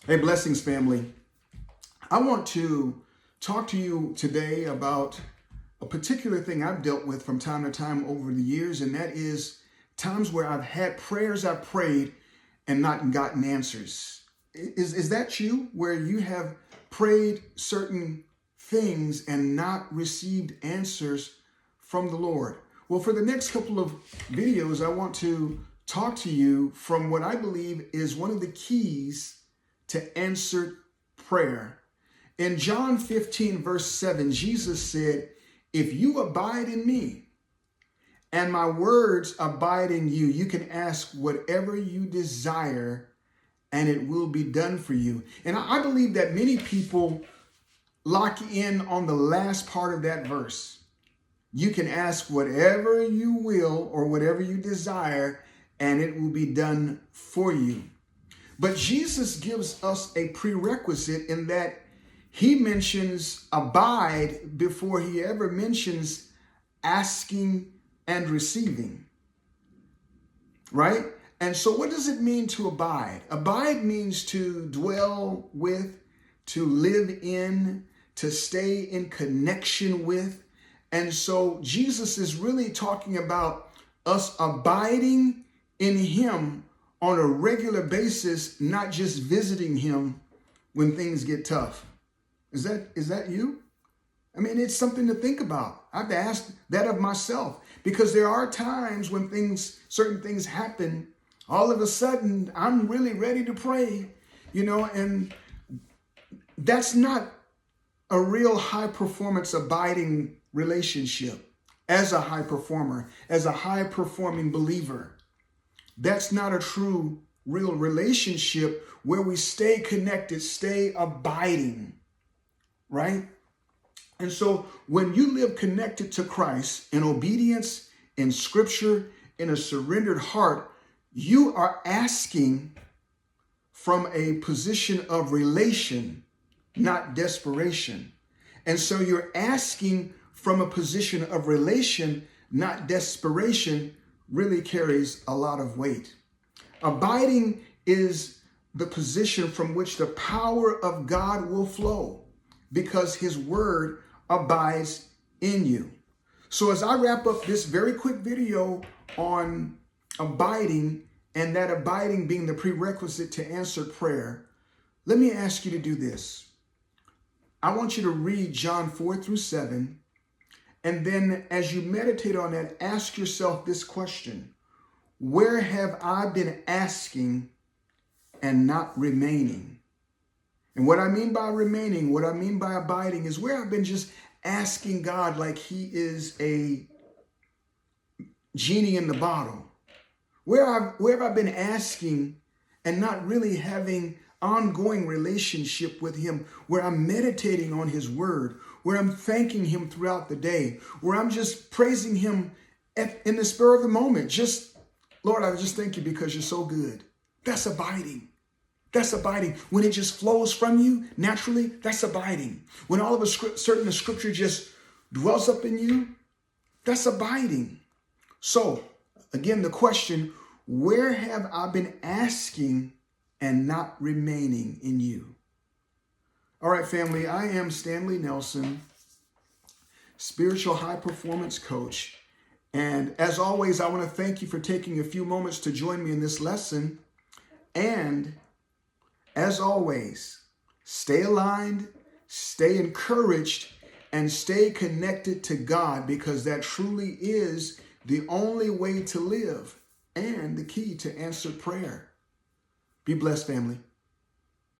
Hey, blessings, family. I want to talk to you today about a particular thing I've dealt with from time to time over the years, and that is times where I've had prayers I've prayed and not gotten answers. Is that you, where you have prayed certain things and not received answers from the Lord? Well, for the next couple of videos, I want to talk to you from what I believe is one of the keys to answered prayer. In John 15, verse 7, Jesus said, "If you abide in me and my words abide in you, you can ask whatever you desire and it will be done for you." And I believe that many people lock in on the last part of that verse. You can ask whatever you will or whatever you desire and it will be done for you. But Jesus gives us a prerequisite in that he mentions abide before he ever mentions asking and receiving, right? And so what does it mean to abide? Abide means to dwell with, to live in, to stay in connection with. And so Jesus is really talking about us abiding in him on a regular basis, not just visiting him when things get tough. Is that you? I mean, it's something to think about. I have to ask that of myself because there are times when certain things happen, all of a sudden I'm really ready to pray, and that's not a real high performance abiding relationship as a high performer, as a high performing believer. That's not a true, real relationship where we stay connected, stay abiding, right? And so when you live connected to Christ in obedience, in scripture, in a surrendered heart, you are asking from a position of relation, not desperation. And so you're asking from a position of relation, not desperation, really carries a lot of weight. Abiding is the position from which the power of God will flow because his word abides in you. So as I wrap up this very quick video on abiding and that abiding being the prerequisite to answered prayer, let me ask you to do this. I want you to read John 4-7. And then as you meditate on that, ask yourself this question: where have I been asking and not remaining? And what I mean by remaining, what I mean by abiding is where I've been just asking God like he is a genie in the bottle. Where have I been asking and not really having ongoing relationship with him, where I'm meditating on his word, where I'm thanking him throughout the day, where I'm just praising him in the spur of the moment. Just, Lord, I just thank you because you're so good. That's abiding. That's abiding. When it just flows from you naturally, that's abiding. When all of a sudden the scripture just dwells up in you, that's abiding. So again, the question, where have I been asking and not remaining in you? All right, family, I am Stanley Nelson, spiritual high performance coach. And as always, I want to thank you for taking a few moments to join me in this lesson. And as always, stay aligned, stay encouraged, and stay connected to God, because that truly is the only way to live and the key to answered prayer. Be blessed, family.